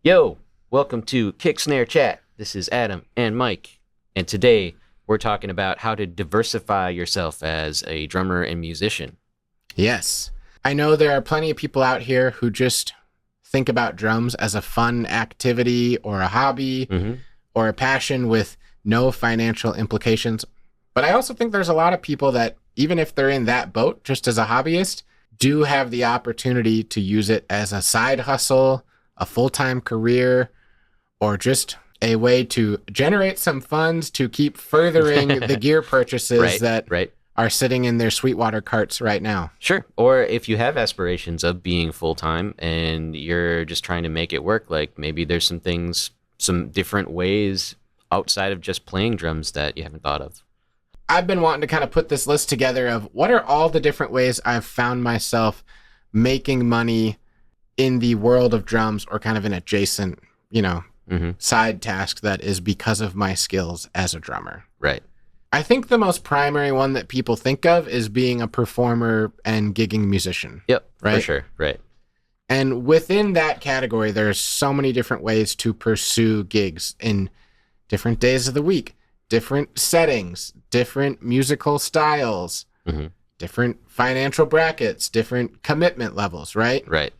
Yo, welcome to Kick Snare Chat. This is Adam and Mike, and today we're talking about how to diversify yourself as a drummer and musician. Yes. I know there are plenty of people out here who just think about drums as a fun activity or a hobby or a passion with no financial implications. But I also think there's a lot of people that, even if they're in that boat just as a hobbyist, do have the opportunity to use it as a side hustle, a full-time career, or just a way to generate some funds to keep furthering the gear purchases that are sitting in their Sweetwater carts right now. Sure. Or if you have aspirations of being full-time and you're just trying to make it work, like maybe there's some things, some different ways outside of just playing drums that you haven't thought of. I've been wanting to kind of put this list together of what are all the different ways I've found myself making money in the world of drums, or kind of an adjacent, side task that is because of my skills as a drummer. Right. I think the most primary one that people think of is being a performer and gigging musician. Yep, right? For sure, right. And within that category, there's so many different ways to pursue gigs in different days of the week, different settings, different musical styles, different financial brackets, different commitment levels, right? Right.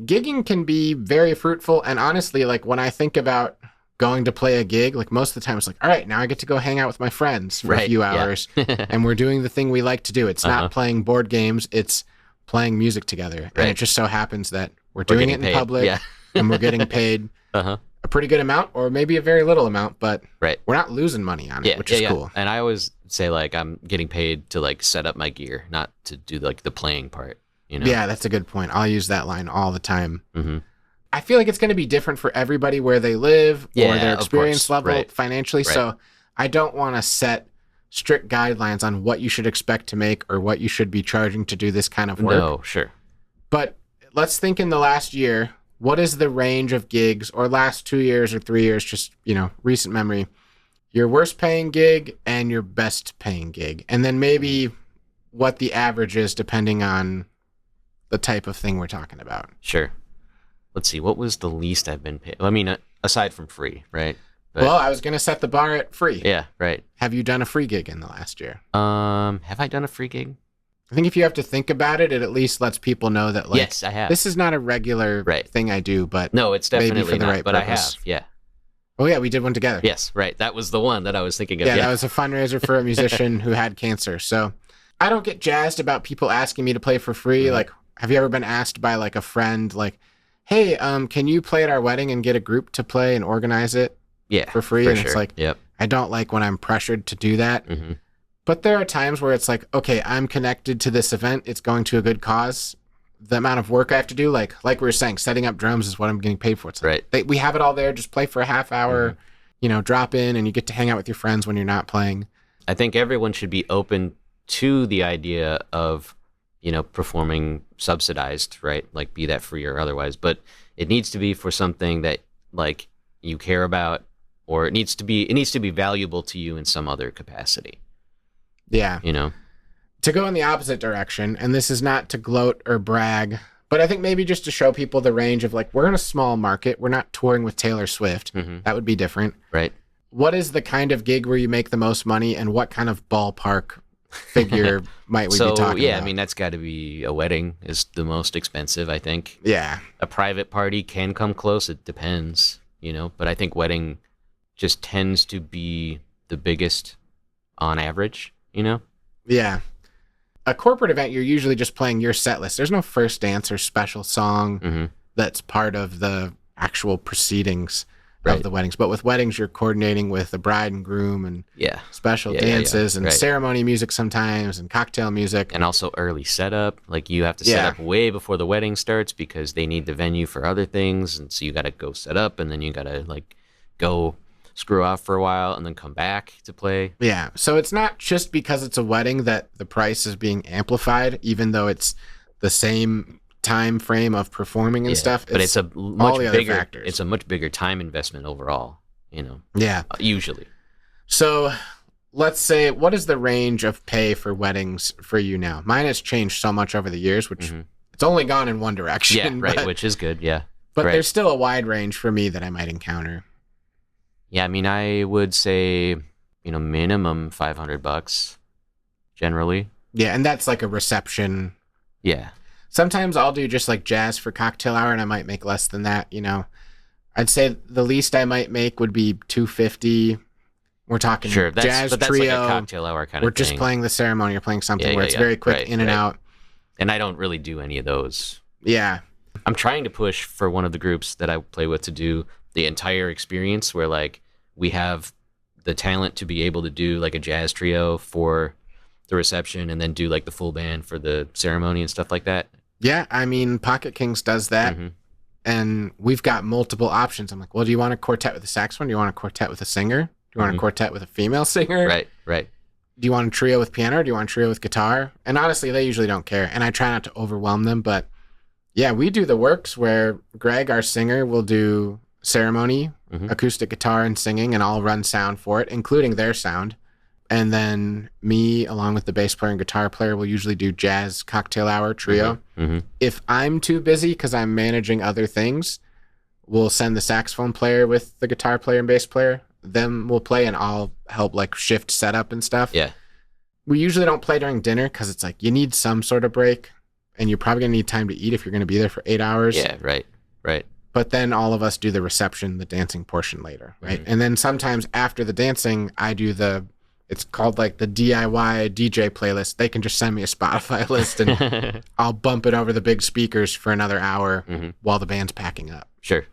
Gigging can be very fruitful. And honestly, like when I think about going to play a gig, like most of the time it's like, all right, now I get to go hang out with my friends for a few hours and we're doing the thing we like to do. It's not playing board games, it's playing music together. Right. And it just so happens that we're doing it in public and we're getting paid a pretty good amount, or maybe a very little amount, but we're not losing money on it, which is cool. And I always say, like, I'm getting paid to like set up my gear, not to do like the playing part, Yeah, that's a good point. I'll use that line all the time. I feel like it's going to be different for everybody where they live or their experience level financially. Right. So I don't want to set strict guidelines on what you should expect to make or what you should be charging to do this kind of work. No, sure. But let's think in the last year, what is the range of gigs, or last 2 years or 3 years, just, recent memory, your worst paying gig and your best paying gig. And then maybe what the average is depending on the type of thing we're talking about. Sure. Let's see, what was the least I've been paid? I mean, aside from free, right? But, well, I was going to set the bar at free. Yeah, right. Have you done a free gig in the last year? Have I done a free gig? I think if you have to think about it, it at least lets people know that, like, yes, I have. This is not a regular thing I do, but no, it's definitely maybe for the not, right but purpose. I have, yeah. Oh, yeah, we did one together. Yes, right. That was the one that I was thinking of. Yeah, that was a fundraiser for a musician who had cancer. So I don't get jazzed about people asking me to play for free. Like, have you ever been asked by, like, a friend, like, hey, can you play at our wedding and get a group to play and organize it for free? For and sure. It's like, I don't like when I'm pressured to do that. But there are times where it's like, okay, I'm connected to this event. It's going to a good cause. The amount of work I have to do, like we were saying, setting up drums is what I'm getting paid for. It's like, we have it all there. Just play for a half hour, drop in, and you get to hang out with your friends when you're not playing. I think everyone should be open to the idea of, performing subsidized, right? Like, be that free or otherwise. But it needs to be for something that, like, you care about, or it needs to be valuable to you in some other capacity. Yeah. To go in the opposite direction, and this is not to gloat or brag, but I think maybe just to show people the range of, like, we're in a small market. We're not touring with Taylor Swift. That would be different. Right. What is the kind of gig where you make the most money, and what kind of ballpark figure might we be talking about? Yeah, I mean, that's got to be a wedding is the most expensive, I think. Yeah. A private party can come close. It depends, but I think wedding just tends to be the biggest on average, Yeah. A corporate event, you're usually just playing your set list. There's no first dance or special song that's part of the actual proceedings of the weddings. But with weddings, you're coordinating with the bride and groom and special dances and ceremony music sometimes and cocktail music. And also early setup. Like, you have to set up way before the wedding starts because they need the venue for other things. And so you got to go set up, and then you got to, like, go screw off for a while and then come back to play. Yeah. So it's not just because it's a wedding that the price is being amplified, even though it's the same time frame of performing and stuff. But it's a much bigger time investment overall, Yeah. Usually. So let's say, what is the range of pay for weddings for you now? Mine has changed so much over the years, which it's only gone in one direction. Yeah, right, which is good, yeah. But Right. there's still a wide range for me that I might encounter. Yeah, I mean, I would say, minimum $500 generally. Yeah, and that's like a reception. Yeah. Sometimes I'll do just like jazz for cocktail hour, and I might make less than that. I'd say the least I might make would be $250. We're talking Sure. jazz But that's trio. like a cocktail hour kind We're of just thing. playing the ceremony or playing something Yeah, where yeah, it's yeah. very quick Right, in and right. out. And I don't really do any of those. Yeah. I'm trying to push for one of the groups that I play with to do the entire experience where like we have the talent to be able to do like a jazz trio for the reception and then do like the full band for the ceremony and stuff like that. Yeah, I mean, Pocket Kings does that, Mhm. and we've got multiple options. I'm like, well, do you want a quartet with a saxophone? Do you want a quartet with a singer? Do you want a quartet with a female singer? Right, right. Do you want a trio with piano? Or do you want a trio with guitar? And honestly, they usually don't care, and I try not to overwhelm them, but yeah, we do the works where Greg, our singer, will do ceremony, acoustic guitar and singing, and I'll run sound for it, including their sound. And then me, along with the bass player and guitar player, will usually do jazz cocktail hour trio. If I'm too busy because I'm managing other things, we'll send the saxophone player with the guitar player and bass player. Them will play, and I'll help like shift setup and stuff. Yeah. We usually don't play during dinner because it's like you need some sort of break, and you're probably gonna need time to eat if you're gonna be there for 8 hours. Yeah, right, right. But then all of us do the reception, the dancing portion later, right? And then sometimes after the dancing, I do it's called like the DIY DJ playlist. They can just send me a Spotify list and I'll bump it over the big speakers for another hour while the band's packing up. Sure.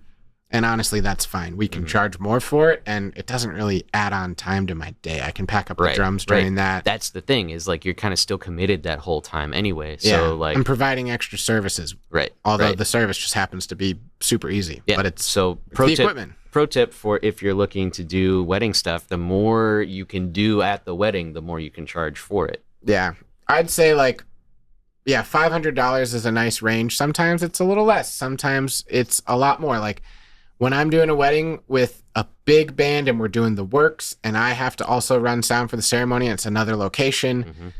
And honestly, that's fine. We can charge more for it, and it doesn't really add on time to my day. I can pack up the drums during that. That's the thing is like you're kind of still committed that whole time anyway. So like I'm providing extra services. Right. Although right. the service just happens to be super easy. Yeah. But it's so the equipment. Pro tip for if you're looking to do wedding stuff, the more you can do at the wedding, the more you can charge for it. Yeah. I'd say like, yeah, $500 is a nice range. Sometimes it's a little less. Sometimes it's a lot more. Like when I'm doing a wedding with a big band and we're doing the works and I have to also run sound for the ceremony and it's another location,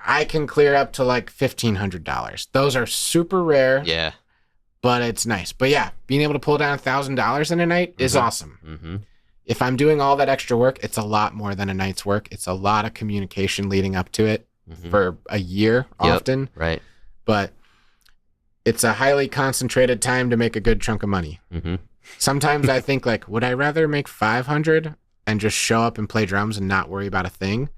I can clear up to like $1,500. Those are super rare. Yeah. But it's nice. But yeah, being able to pull down $1,000 in a night is awesome. If I'm doing all that extra work, it's a lot more than a night's work. It's a lot of communication leading up to it for a year often. Right. But it's a highly concentrated time to make a good chunk of money. Sometimes I think like, would I rather make 500 and just show up and play drums and not worry about a thing?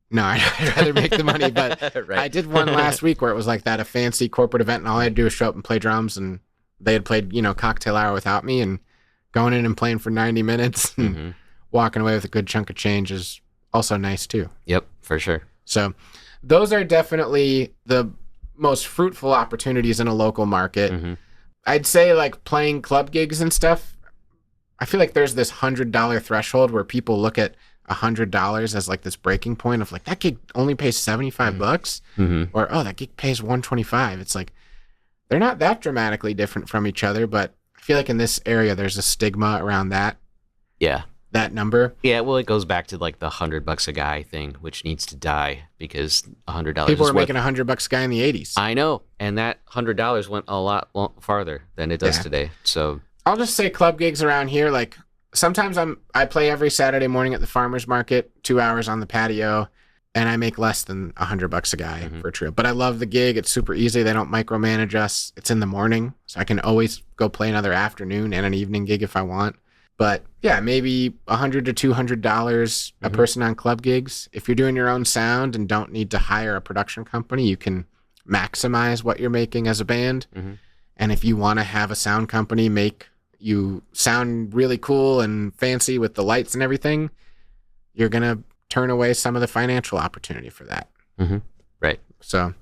No, I'd rather make the money. But right. I did one last week where it was like that, a fancy corporate event, and all I had to do was show up and play drums, and they had played, cocktail hour without me, and going in and playing for 90 minutes and walking away with a good chunk of change is also nice too. Yep, for sure. So those are definitely the most fruitful opportunities in a local market. I'd say like playing club gigs and stuff, I feel like there's this $100 threshold where people look at $100 as like this breaking point of like, that gig only pays $75 or, oh, that gig pays $125. It's like, they're not that dramatically different from each other, but I feel like in this area, there's a stigma around that. Yeah. That number. Yeah, well, it goes back to like the $100 a guy thing, which needs to die because $100. People were making $100 a guy in the 80s. I know, and that $100 went a lot farther than it does today. So I'll just say club gigs around here. Like sometimes I play every Saturday morning at the farmers market, 2 hours on the patio, and I make less than $100 a guy for a trio. But I love the gig. It's super easy. They don't micromanage us. It's in the morning, so I can always go play another afternoon and an evening gig if I want. But yeah, maybe $100 to $200 a person on club gigs. If you're doing your own sound and don't need to hire a production company, you can maximize what you're making as a band. And if you want to have a sound company make you sound really cool and fancy with the lights and everything, you're going to turn away some of the financial opportunity for that. Right. So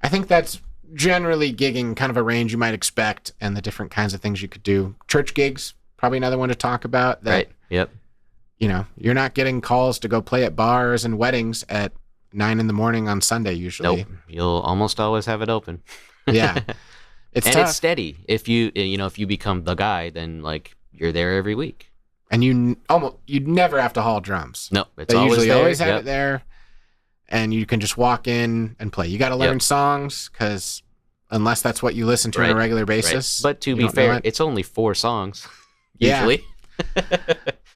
I think that's generally gigging, kind of a range you might expect, and the different kinds of things you could do. Church gigs, probably another one to talk about. That, right. Yep. You're not getting calls to go play at bars and weddings at 9 a.m. on Sunday usually. Nope. You'll almost always have it open. Yeah. It's and tough. it's steady. If you become the guy, then like you're there every week. And you'd never have to haul drums. No, it's they always usually there. always have it there, and you can just walk in and play. You got to learn songs because unless that's what you listen to on a regular basis. But to be fair, it's only 4 songs, usually.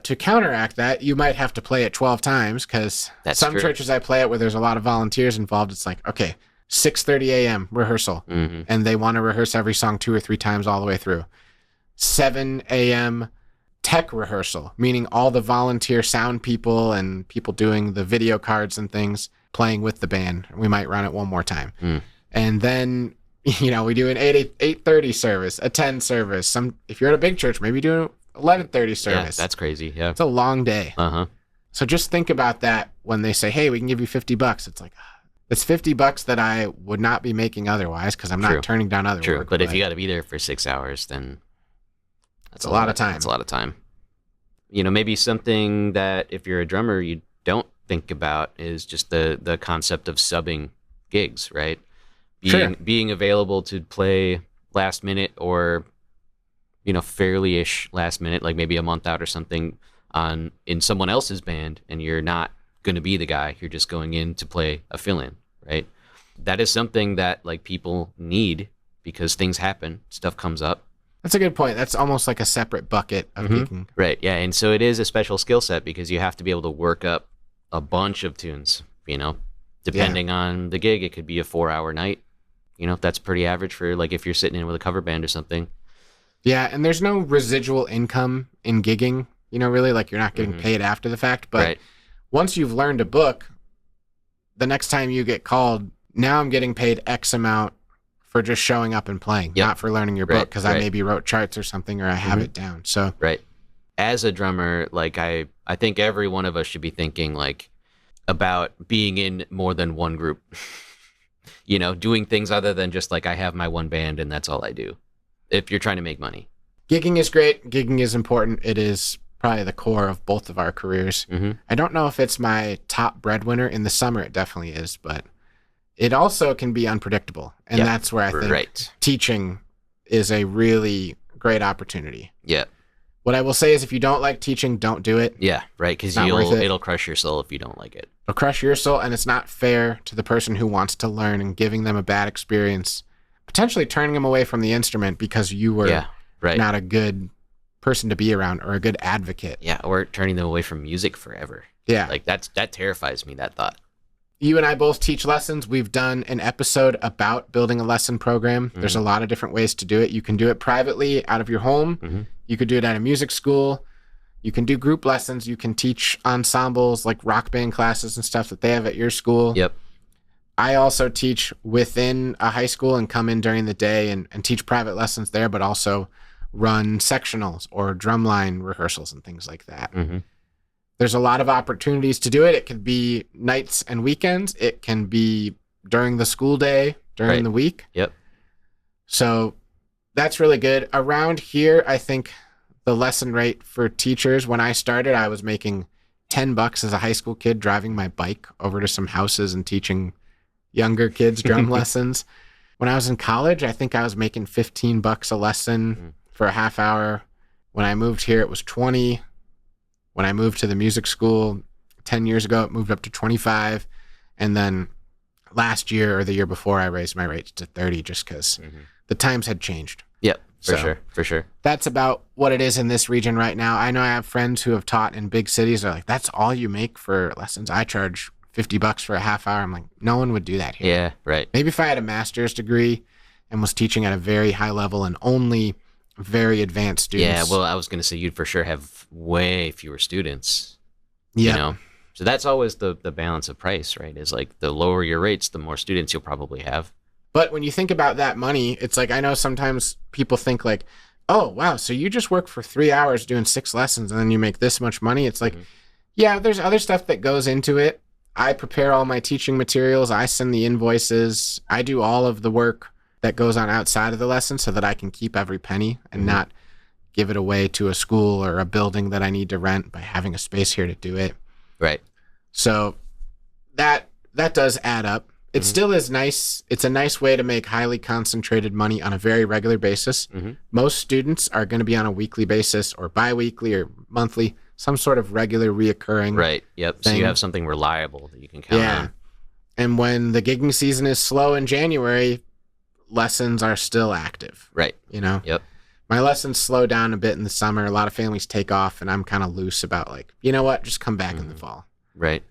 To counteract that, you might have to play it 12 times, because some churches I play at where there's a lot of volunteers involved, it's like, okay, 6:30 a.m. rehearsal, and they want to rehearse every song 2 or 3 times all the way through. 7 a.m. tech rehearsal, meaning all the volunteer sound people and people doing the video cards and things playing with the band. We might run it one more time. And then, we do an 8:30 service, a 10 service. If you're at a big church, maybe do an 11:30 service. Yeah, that's crazy. Yeah. It's a long day. So just think about that when they say, hey, we can give you $50. It's like, it's $50 that I would not be making otherwise, because I'm not turning down other work. But if you got to be there for 6 hours, then that's a lot of time. That's a lot of time. Maybe something that if you're a drummer, you don't think about is just the concept of subbing gigs, right? Being available to play last minute or, fairly-ish last minute, like maybe a month out or something in someone else's band, and you're not going to be the guy. You're just going in to play a fill-in, right? That is something that like people need, because things happen, stuff comes up. That's a good point. That's almost like a separate bucket of gigging. Right, yeah. And so it is a special skill set, because you have to be able to work up a bunch of tunes, depending on the gig. It could be a 4-hour night. That's pretty average for like if you're sitting in with a cover band or something. Yeah, and there's no residual income in gigging, really, like you're not getting paid after the fact. But once you've learned a book, the next time you get called, now I'm getting paid X amount for just showing up and playing, not for learning your book, because I maybe wrote charts or something, or I have it down. So as a drummer, like I think every one of us should be thinking like about being in more than one group. Doing things other than just like I have my one band and that's all I do, if you're trying to make money. Gigging is great. Gigging is important. It is probably the core of both of our careers. I don't know if it's my top breadwinner. In the summer, it definitely is, but it also can be unpredictable. And that's where I think teaching is a really great opportunity. Yeah. What I will say is if you don't like teaching, don't do it. Yeah, right, because it'll crush your soul if you don't like it. It'll crush your soul, and it's not fair to the person who wants to learn, and giving them a bad experience, potentially turning them away from the instrument because you were not a good person to be around or a good advocate. Yeah, or turning them away from music forever. Yeah. Like that terrifies me, that thought. You and I both teach lessons. We've done an episode about building a lesson program. There's a lot of different ways to do it. You can do it privately out of your home. You could do it at a music school. You can do group lessons. You can teach ensembles like rock band classes and stuff that they have at your school. Yep. I also teach within a high school and come in during the day and teach private lessons there, but also run sectionals or drumline rehearsals and things like that. There's a lot of opportunities to do it. It could be nights and weekends. It can be during the school day, during the week. Yep. So that's really good. Around here, I think the lesson rate for teachers, when I started, I was making $10 as a high school kid driving my bike over to some houses and teaching younger kids drum lessons. When I was in college, I think I was making $15 a lesson for a half hour. When I moved here, it was 20. When I moved to the music school 10 years ago, it moved up to 25. And then last year or the year before, I raised my rates to 30 just because the times had changed. Yep, for sure. That's about what it is in this region right now. I know I have friends who have taught in big cities. They're like, that's all you make for lessons? I charge $50 for a half hour. I'm like, no one would do that here. Yeah, right. Maybe if I had a master's degree and was teaching at a very high level and only very advanced students. Yeah, well, I was going to say you'd for sure have way fewer students. Yeah. So that's always the balance of price, right? Is like the lower your rates, the more students you'll probably have. But when you think about that money, it's like, I know sometimes people think like, oh, wow, so you just work for 3 hours doing 6 lessons and then you make this much money. It's like, yeah, there's other stuff that goes into it. I prepare all my teaching materials. I send the invoices. I do all of the work that goes on outside of the lesson so that I can keep every penny and not give it away to a school or a building that I need to rent by having a space here to do it. Right. So that does add up. It still is nice. It's a nice way to make highly concentrated money on a very regular basis. Most students are going to be on a weekly basis or bi-weekly or monthly, some sort of regular reoccurring. Right. Yep. thing. So you have something reliable that you can count on. And when the gigging season is slow in January, lessons are still active. Right. You know? Yep. My lessons slow down a bit in the summer. A lot of families take off, and I'm kind of loose about like, you know what? Just come back in the fall. Right.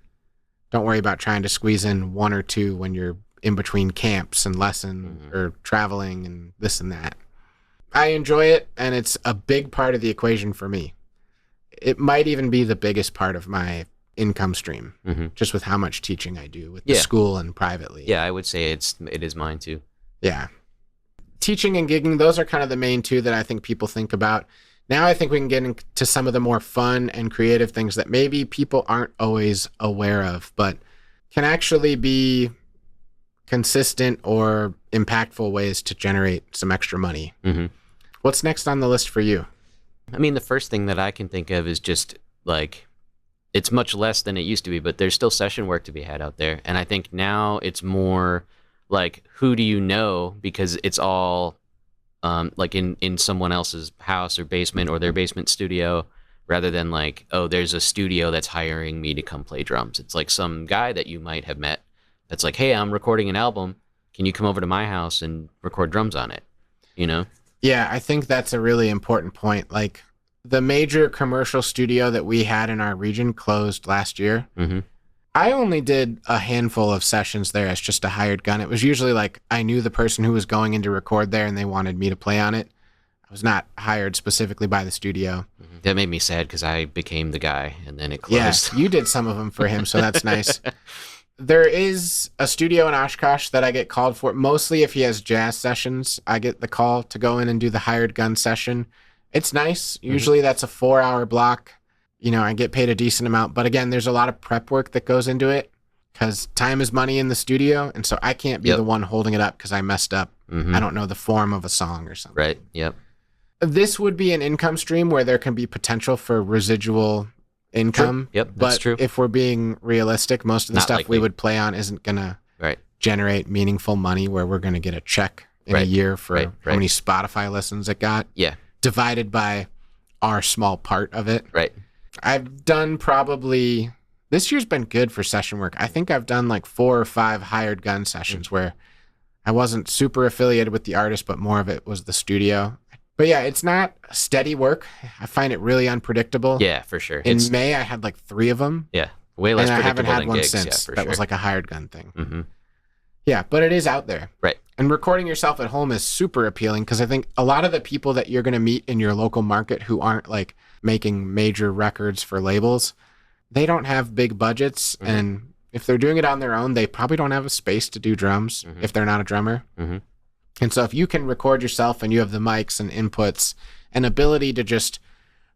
Don't worry about trying to squeeze in 1 or 2 when you're in between camps and lesson or traveling and this and that. I enjoy it, and it's a big part of the equation for me. It might even be the biggest part of my income stream, just with how much teaching I do with the school and privately. Yeah, I would say it is mine too. Yeah. Teaching and gigging, those are kind of the main 2 that I think people think about. Now I think we can get into some of the more fun and creative things that maybe people aren't always aware of, but can actually be consistent or impactful ways to generate some extra money. What's next on the list for you? I mean, the first thing that I can think of is just like, it's much less than it used to be, but there's still session work to be had out there. And I think now it's more like, who do you know? Because it's all like in someone else's house or basement or their basement studio, rather than like, oh, there's a studio that's hiring me to come play drums. It's like some guy that you might have met that's like, hey, I'm recording an album. Can you come over to my house and record drums on it? You know? Yeah, I think that's a really important point. Like, the major commercial studio that we had in our region closed last year. I only did a handful of sessions there as just a hired gun. It was usually like I knew the person who was going in to record there and they wanted me to play on it. I was not hired specifically by the studio. That made me sad because I became the guy and then it closed. Yeah, you did some of them for him, so that's nice. There is a studio in Oshkosh that I get called for. Mostly if he has jazz sessions, I get the call to go in and do the hired gun session. It's nice. Usually that's a 4-hour block. You know, I get paid a decent amount. But again, there's a lot of prep work that goes into it because time is money in the studio. And so I can't be the one holding it up because I messed up. I don't know the form of a song or something. Right. Yep. This would be an income stream where there can be potential for residual income. Yep, that's true. If we're being realistic, most of the stuff we would play on isn't going to generate meaningful money where we're going to get a check in a year for how many Spotify listens it got. Yeah. Divided by our small part of it. Right. I've done probably, this year's been good for session work. I think I've done like 4 or 5 hired gun sessions where I wasn't super affiliated with the artist, but more of it was the studio. But yeah, it's not steady work. I find it really unpredictable. Yeah, for sure. In May, I had like 3 of them. Yeah, way less predictable than gigs. And I haven't had one since. That was like a hired gun thing. Yeah, but it is out there. Right. And recording yourself at home is super appealing because I think a lot of the people that you're going to meet in your local market who aren't like making major records for labels, they don't have big budgets. And if they're doing it on their own, they probably don't have a space to do drums if they're not a drummer. And so if you can record yourself and you have the mics and inputs and ability to just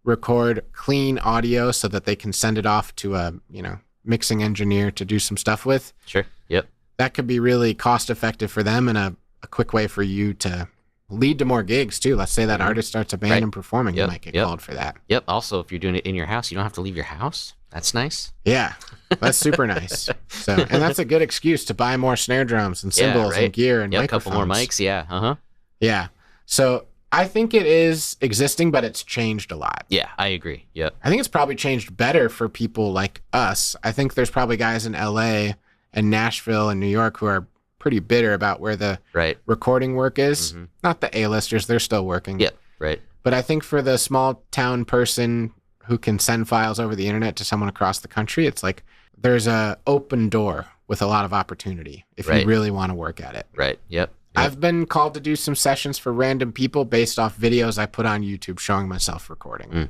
record clean audio so that they can send it off to a, you know, mixing engineer to do some stuff with. Sure. Yep. That could be really cost effective for them and a quick way for you to lead to more gigs too. Let's say that artist starts a band and performing, you might get called for that. Yep. Also, if you're doing it in your house, you don't have to leave your house. That's nice. Yeah, that's super nice. So, and that's a good excuse to buy more snare drums and cymbals and gear and microphones. A couple more mics. Yeah. Yeah. So I think it is existing, but it's changed a lot. Yeah, I agree. Yep. I think it's probably changed better for people like us. I think there's probably guys in LA and Nashville and New York who are pretty bitter about where the recording work is. Not the A-listers, they're still working. Yeah, right. But I think for the small town person who can send files over the internet to someone across the country, it's like there's a open door with a lot of opportunity if you really want to work at it. Right. Yep. I've been called to do some sessions for random people based off videos I put on YouTube showing myself recording.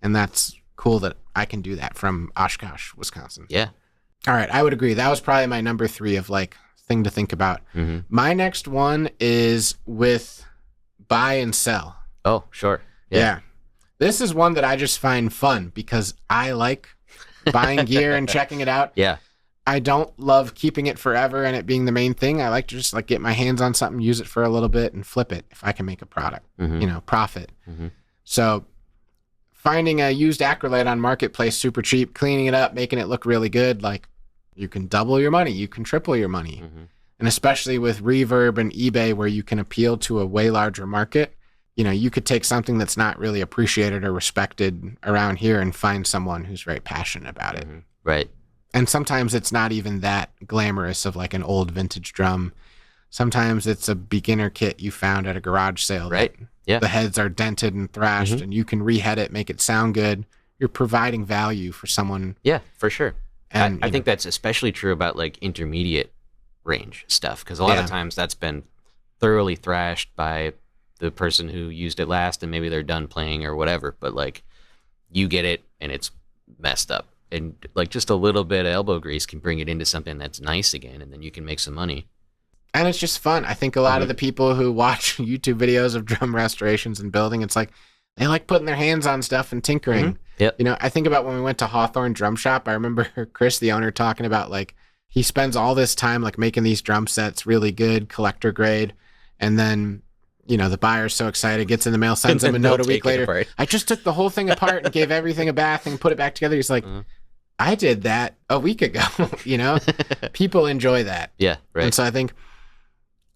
And that's cool that I can do that from Oshkosh, Wisconsin. Yeah. All right. I would agree. That was probably my number 3 of like thing to think about. My next one is with buy and sell. Oh, sure. Yeah. This is one that I just find fun because I like buying gear and checking it out. Yeah. I don't love keeping it forever and it being the main thing. I like to just like get my hands on something, use it for a little bit and flip it if I can make a product, you know, profit. So finding a used acrylite on Marketplace super cheap, cleaning it up, making it look really good, like you can double your money, you can triple your money. And especially with Reverb and eBay where you can appeal to a way larger market, you know, you could take something that's not really appreciated or respected around here and find someone who's very passionate about it. Right. And sometimes it's not even that glamorous of like an old vintage drum. Sometimes it's a beginner kit you found at a garage sale. Right. Yeah. The heads are dented and thrashed, and you can rehead it, make it sound good. You're providing value for someone. Yeah, for sure. And I think that's especially true about like intermediate range stuff, because a lot of times that's been thoroughly thrashed by the person who used it last, and maybe they're done playing or whatever. But like, you get it and it's messed up, and like just a little bit of elbow grease can bring it into something that's nice again, and then you can make some money. And it's just fun. I think a lot of the people who watch YouTube videos of drum restorations and building, it's like they like putting their hands on stuff and tinkering. Yep. You know, I think about when we went to Hawthorne Drum Shop. I remember Chris, the owner, talking about like he spends all this time like making these drum sets really good, collector grade, and then the buyer's so excited, gets in the mail, sends them a note a week later. I just took the whole thing apart and gave everything a bath and put it back together. He's like, I did that a week ago. People enjoy that. Yeah, right. And so I think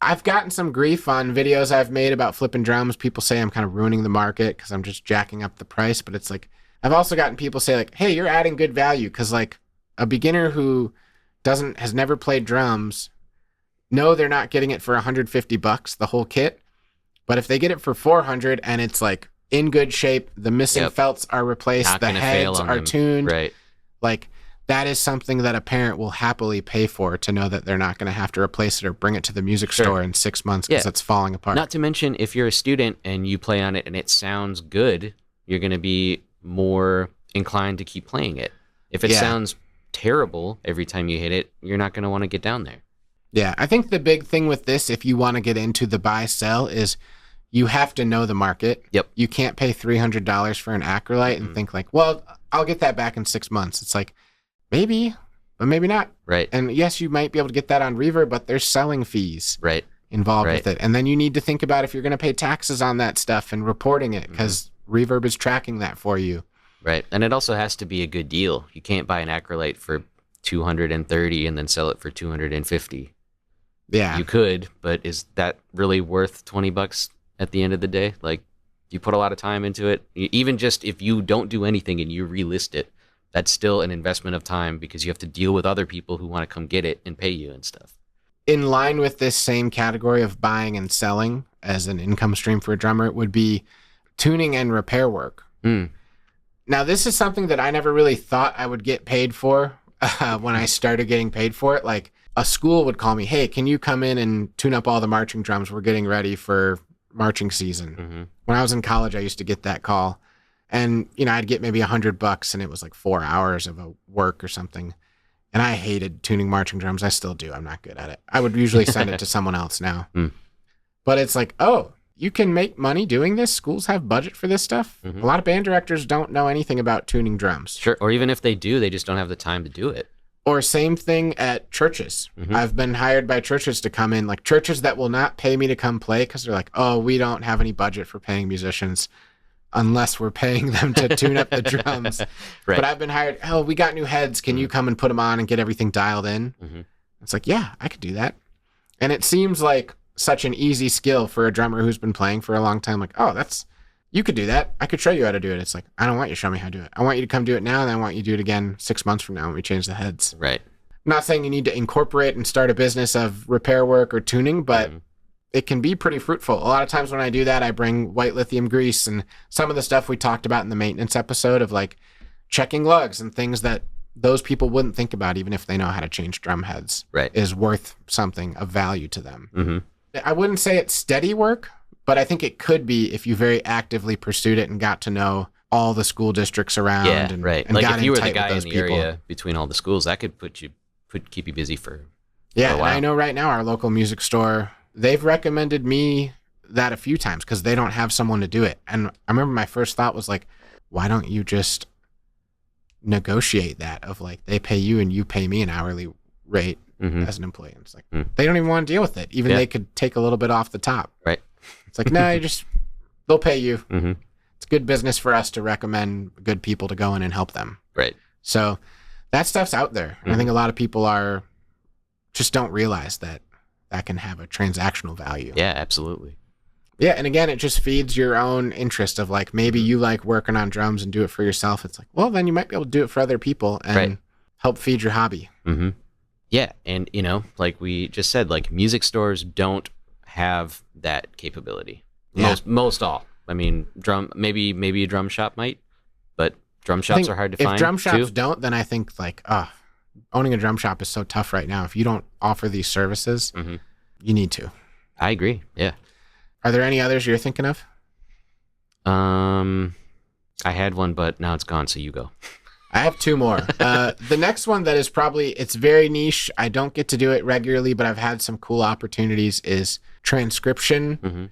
I've gotten some grief on videos I've made about flipping drums. People say I'm kind of ruining the market because I'm just jacking up the price. But it's like, I've also gotten people say like, hey, you're adding good value. Because like a beginner who has never played drums, no, they're not getting it for $150, the whole kit. But if they get it for $400 and it's like in good shape, the missing felts are replaced, the heads are tuned. Right. Like, that is something that a parent will happily pay for, to know that they're not going to have to replace it or bring it to the music store in 6 months because it's falling apart. Not to mention, if you're a student and you play on it and it sounds good, you're going to be more inclined to keep playing it. If it sounds terrible every time you hit it, you're not going to want to get down there. Yeah, I think the big thing with this, if you want to get into the buy-sell, is you have to know the market. Yep. You can't pay $300 for an Acrolite and think like, well, I'll get that back in 6 months. It's like, maybe, but maybe not. Right. And yes, you might be able to get that on Reverb, but there's selling fees involved with it. And then you need to think about if you're going to pay taxes on that stuff and reporting it, because Reverb is tracking that for you. Right. And it also has to be a good deal. You can't buy an Acrolite for $230 and then sell it for $250. Yeah. You could, but is that really worth $20 at the end of the day? Like, you put a lot of time into it. Even just if you don't do anything and you relist it, that's still an investment of time, because you have to deal with other people who want to come get it and pay you and stuff. In line with this same category of buying and selling as an income stream for a drummer, it would be tuning and repair work. Now, this is something that I never really thought I would get paid for when I started getting paid for it. Like, a school would call me, hey, can you come in and tune up all the marching drums? We're getting ready for marching season. When I was in college, I used to get that call. And, I'd get maybe $100 and it was like 4 hours of a work or something. And I hated tuning marching drums. I still do. I'm not good at it. I would usually send it to someone else now. But it's like, oh, you can make money doing this? Schools have budget for this stuff? A lot of band directors don't know anything about tuning drums. Sure. Or even if they do, they just don't have the time to do it. Or same thing at churches. I've been hired by churches to come in, like churches that will not pay me to come play because they're like, oh, we don't have any budget for paying musicians unless we're paying them to tune up the drums. But I've been hired, oh, we got new heads. Can you come and put them on and get everything dialed in? It's like, yeah, I could do that. And it seems like such an easy skill for a drummer who's been playing for a long time. Like, oh, you could do that. I could show you how to do it. It's like, I don't want you to show me how to do it. I want you to come do it now, and I want you to do it again 6 months from now when we change the heads. Right. I'm not saying you need to incorporate and start a business of repair work or tuning, but it can be pretty fruitful. A lot of times when I do that, I bring white lithium grease and some of the stuff we talked about in the maintenance episode of like checking lugs and things that those people wouldn't think about, even if they know how to change drum heads, is worth something of value to them. I wouldn't say it's steady work, but I think it could be if you very actively pursued it and got to know all the school districts around. And like got if you were the tight guy in with the those people. area between all the schools, that could keep you busy for a while. And I know right now our local music store, they've recommended me that a few times because they don't have someone to do it. And I remember my first thought was like, why don't you just negotiate that of like, they pay you and you pay me an hourly rate as an employee. And it's like, they don't even want to deal with it. Even they could take a little bit off the top. Right. It's like, no, they'll pay you. It's good business for us to recommend good people to go in and help them. Right. So that stuff's out there. And I think a lot of people just don't realize that can have a transactional value. Yeah, absolutely. Yeah, and again, it just feeds your own interest of like, maybe you like working on drums and do it for yourself. It's like, well, then you might be able to do it for other people and help feed your hobby. Yeah, and like we just said, like music stores don't have that capability. Yeah. Most all. I mean, maybe a drum shop might, but drum I shops think are hard to if find drum shops too. don't, then I think like, owning a drum shop is so tough right now. If you don't offer these services, Hmm. you need to. I agree. Yeah. Are there any others you're thinking of? I had one, but now it's gone. So you go. I have two more. The next one that is probably, it's very niche. I don't get to do it regularly, but I've had some cool opportunities is transcription Hmm.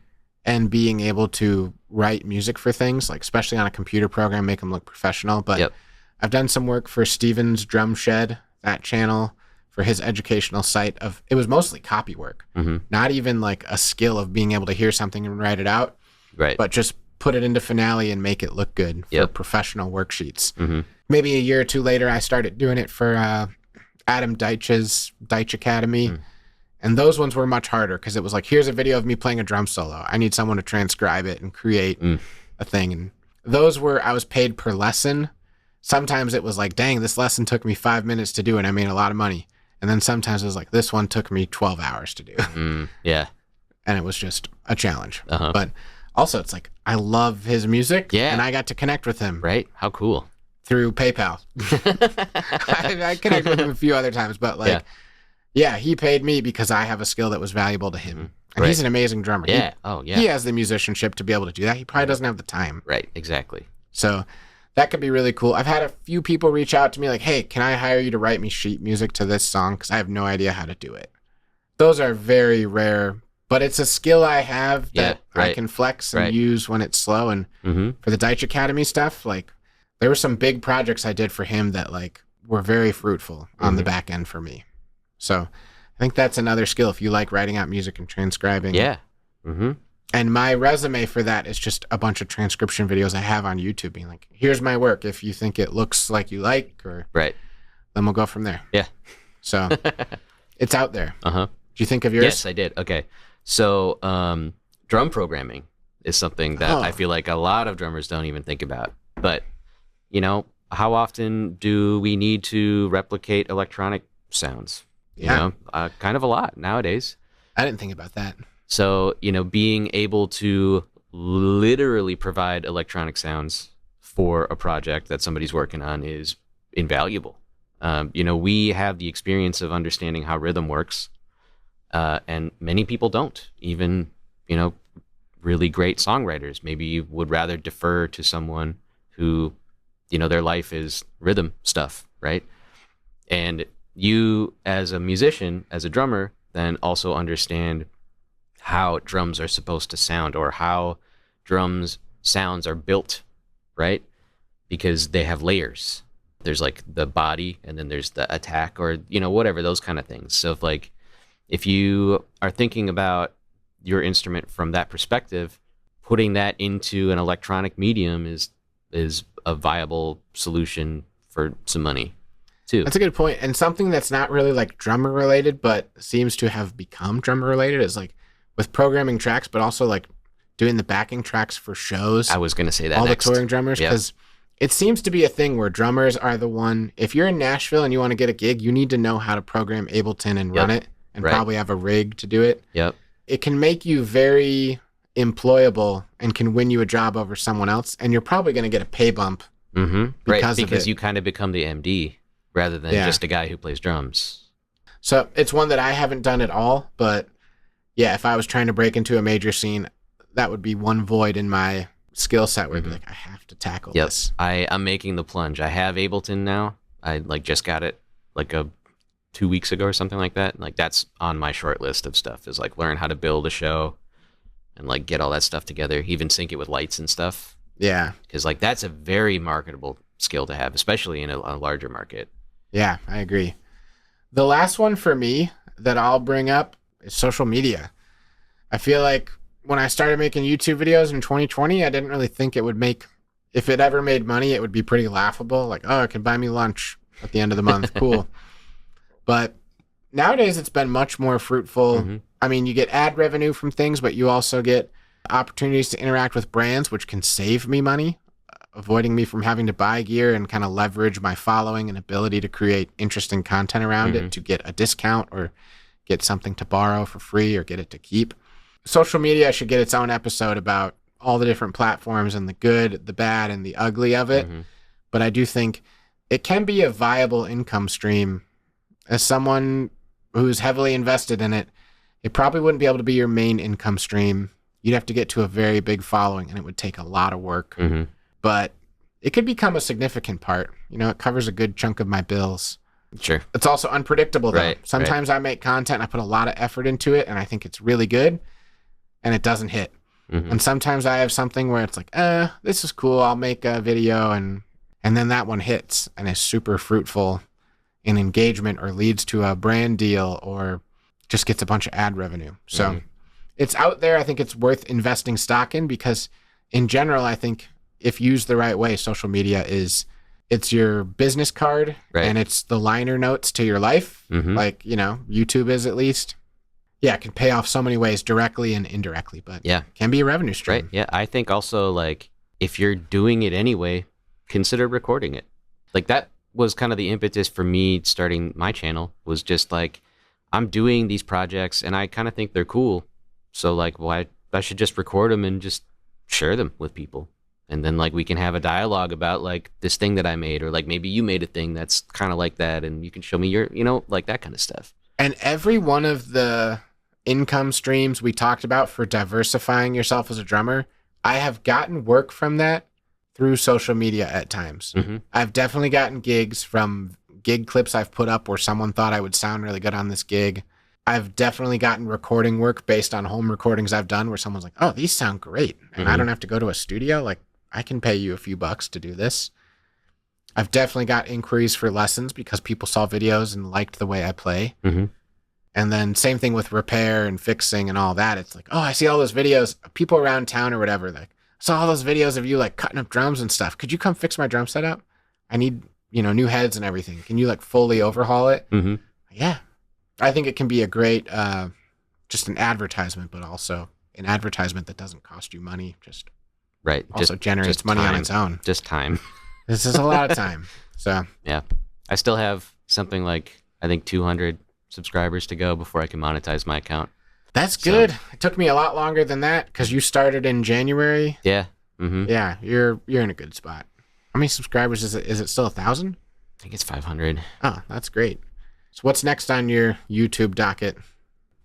and being able to write music for things, like especially on a computer program, make them look professional. But Yep. I've done some work for Steven's Drum Shed, that channel, for his educational site of, it was mostly copy work, Hmm. not even like a skill of being able to hear something and write it out, Right. but just put it into Finale and make it look good for Yep. professional worksheets. Hmm. Maybe a year or two later, I started doing it for Adam Deitch's Deitch Academy. Mm. And those ones were much harder because it was like, here's a video of me playing a drum solo. I need someone to transcribe it and create a thing. And those were, I was paid per lesson. Sometimes it was like, dang, this lesson took me 5 minutes to do and I made a lot of money. And then sometimes it was like, this one took me 12 hours to do. Yeah. And it was just a challenge. Uh-huh. But also, it's like, I love his music. Yeah. And I got to connect with him Right. How cool. through PayPal. I connected with him a few other times, but like, yeah, he paid me because I have a skill that was valuable to him. And he's an amazing drummer. Yeah. He has the musicianship to be able to do that. He probably doesn't have the time. Right. Exactly. So that could be really cool. I've had a few people reach out to me like, hey, can I hire you to write me sheet music to this song? Because I have no idea how to do it. Those are very rare, but it's a skill I have that I can flex and use when it's slow. And for the Deitch Academy stuff, like there were some big projects I did for him that like were very fruitful on the back end for me. So I think that's another skill if you like writing out music and transcribing. Yeah. And my resume for that is just a bunch of transcription videos I have on YouTube being like, here's my work. If you think it looks like you like, or then we'll go from there. Yeah. So it's out there. Uh-huh. Do you think of yours? Yes, I did. Okay. So drum programming is something that I feel like a lot of drummers don't even think about. But, how often do we need to replicate electronic sounds? Kind of a lot nowadays. I didn't think about that. So, being able to literally provide electronic sounds for a project that somebody's working on is invaluable. We have the experience of understanding how rhythm works, and many people don't. Even, really great songwriters maybe would rather defer to someone who, their life is rhythm stuff, right? And you, as a musician, as a drummer, then also understand how drums are supposed to sound or how drums sounds are built, right? Because they have layers. There's like the body and then there's the attack or, whatever, those kind of things. So if you are thinking about your instrument from that perspective, putting that into an electronic medium is a viable solution for some money too. That's a good point. And something that's not really like drummer related, but seems to have become drummer related is like with programming tracks, but also like doing the backing tracks for shows. I was going to say that all next. the touring drummers, because it seems to be a thing where drummers are the one, if you're in Nashville and you want to get a gig, you need to know how to program Ableton and run it and probably have a rig to do it. Yep. It can make you very employable and can win you a job over someone else. And you're probably going to get a pay bump because you kind of become the MD rather than just a guy who plays drums. So it's one that I haven't done at all, but yeah, if I was trying to break into a major scene, that would be one void in my skill set where I'd be like, I have to tackle this. I'm making the plunge. I have Ableton now. I just got it 2 weeks ago or something like that. Like that's on my short list of stuff is like learn how to build a show and like get all that stuff together, even sync it with lights and stuff. Yeah. Because like that's a very marketable skill to have, especially in a larger market. Yeah, I agree. The last one for me that I'll bring up is social media. I feel like when I started making YouTube videos in 2020, I didn't really think it would make, if it ever made money, it would be pretty laughable. Like, oh, it can buy me lunch at the end of the month. Cool. But nowadays it's been much more fruitful. I mean, you get ad revenue from things, but you also get opportunities to interact with brands, which can save me money. avoiding me from having to buy gear and kind of leverage my following and ability to create interesting content around it to get a discount or get something to borrow for free or get it to keep. Social media should get its own episode about all the different platforms and the good, the bad, and the ugly of it. But I do think it can be a viable income stream. As someone who's heavily invested in it, it probably wouldn't be able to be your main income stream. You'd have to get to a very big following, and it would take a lot of work. But it could become a significant part. You know, it covers a good chunk of my bills. Sure. It's also unpredictable, though. Right, Sometimes I make content, and I put a lot of effort into it, and I think it's really good, and it doesn't hit. And sometimes I have something where it's like, this is cool. I'll make a video, and then that one hits and is super fruitful in engagement or leads to a brand deal or just gets a bunch of ad revenue. So it's out there. I think it's worth investing stock in because in general, I think if used the right way, social media it's your business card and it's the liner notes to your life. Like, you know, YouTube is at least. Yeah, it can pay off so many ways, directly and indirectly, but it can be a revenue stream. Right. Yeah. I think also, like, if you're doing it anyway, consider recording it. Like, that was kind of the impetus for me starting my channel, was just like, I'm doing these projects and I kind of think they're cool. So, like, well, I should just record them and just share them with people. And then, like, we can have a dialogue about, like, this thing that I made, or, like, maybe you made a thing that's kind of like that, and you can show me your, you know, like, that kind of stuff. And every one of the income streams we talked about for diversifying yourself as a drummer, I have gotten work from that through social media at times. I've definitely gotten gigs from gig clips I've put up where someone thought I would sound really good on this gig. I've definitely gotten recording work based on home recordings I've done where someone's like, oh, these sound great. And I don't have to go to a studio. Like, I can pay you a few bucks to do this. I've definitely got inquiries for lessons because people saw videos and liked the way I play. And then same thing with repair and fixing and all that. It's like, oh, I see all those videos, people around town or whatever. Like, I saw all those videos of you like cutting up drums and stuff. Could you come fix my drum setup? I need, you know, new heads and everything. Can you like fully overhaul it? Yeah. I think it can be a great, just an advertisement, but also an advertisement that doesn't cost you money. Just also generates money on its own. Just time. This is a lot of time. So yeah, I still have something like, I think 200 subscribers to go before I can monetize my account. That's good. It took me a lot longer than that because you started in January. Yeah. Yeah, you're in a good spot. How many subscribers is it? Is it still 1,000? I think it's 500. Oh, that's great. So what's next on your YouTube docket?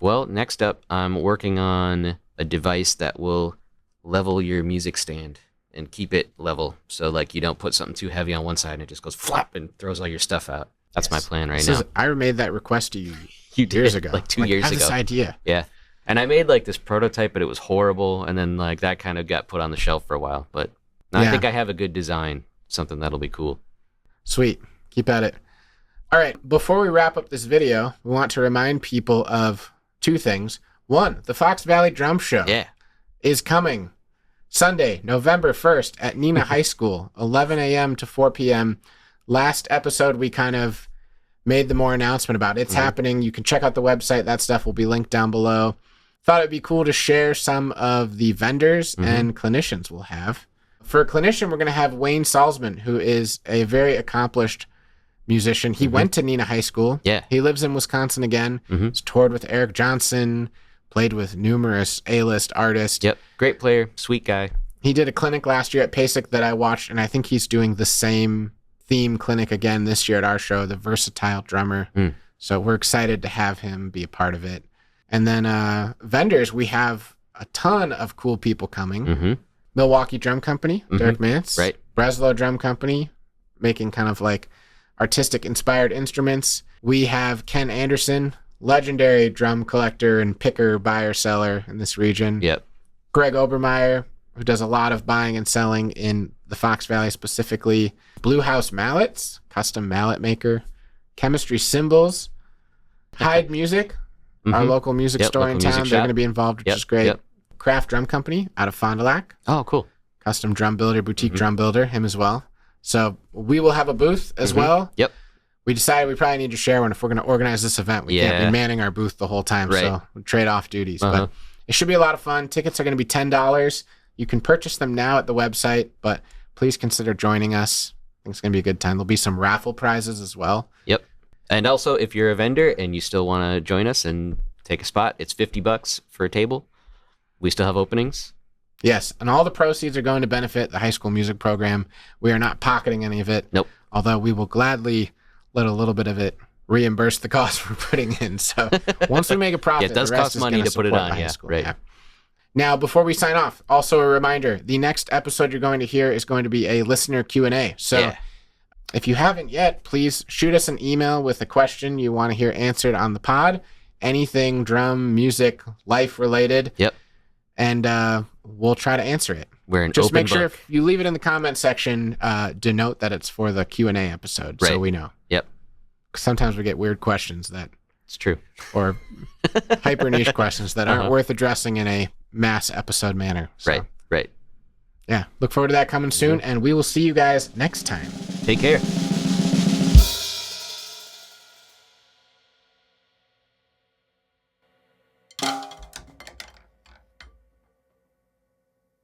Well, next up, I'm working on a device that will level your music stand and keep it level. So, like, you don't put something too heavy on one side and it just goes flap and throws all your stuff out. That's my plan right now. I made that request to you years ago. Like 2 years ago. This idea. Yeah. And I made like this prototype, but it was horrible. And then like that kind of got put on the shelf for a while. But now I think I have a good design, something that'll be cool. Sweet. Keep at it. All right. Before we wrap up this video, we want to remind people of two things. One, the Fox Valley Drum Show is coming Sunday, November 1st at Neenah High School, 11 a.m. to 4 p.m. Last episode, we kind of made the more announcement about it's happening. You can check out the website. That stuff will be linked down below. Thought it'd be cool to share some of the vendors and clinicians we'll have. For a clinician, we're going to have Wayne Salzman, who is a very accomplished musician. He went to Neenah High School. Yeah. He lives in Wisconsin again. He's toured with Eric Johnson, played with numerous A-list artists. Yep. Great player. Sweet guy. He did a clinic last year at PASIC that I watched, and I think he's doing the same theme clinic again this year at our show, the Versatile Drummer. So we're excited to have him be a part of it. And then vendors, we have a ton of cool people coming. Milwaukee Drum Company, Derek Mance. Right. Breslow Drum Company, making kind of like artistic inspired instruments. We have Ken Anderson, legendary drum collector and picker, buyer, seller in this region. Yep. Greg Obermeyer, who does a lot of buying and selling in the Fox Valley specifically. Blue House Mallets, custom mallet maker. Chemistry Cymbals. Hyde Music, our local music store in town. They're going to be involved, which is great. Craft Drum Company out of Fond du Lac. Oh, cool. Custom drum builder, boutique drum builder, him as well. So we will have a booth as well. Yep. We decided we probably need to share one if we're going to organize this event. We can't be manning our booth the whole time, so we trade off duties. But it should be a lot of fun. Tickets are going to be $10. You can purchase them now at the website, but please consider joining us. I think it's going to be a good time. There'll be some raffle prizes as well. Yep. And also, if you're a vendor and you still want to join us and take a spot, it's $50 for a table. We still have openings. Yes, and all the proceeds are going to benefit the high school music program. We are not pocketing any of it. Nope. Although we will gladly let a little bit of it reimburse the cost we're putting in. So once we make a profit, it does the rest cost is money gonna to put it support on. the high Yeah, school. right. Yeah. Now, before we sign off, also a reminder: the next episode you're going to hear is going to be a listener Q&A. So if you haven't yet, please shoot us an email with a question you want to hear answered on the pod. Anything drum, music, life related. Yep. And we'll try to answer it. We're an Just open make sure book. if you leave it in the comment section, denote that it's for the Q&A episode, so Right. we know. Yep. 'Cause sometimes we get weird questions It's true. or hyper niche questions that aren't worth addressing in a mass episode manner. So, Right. yeah, look forward to that coming soon, and we will see you guys next time. Take care.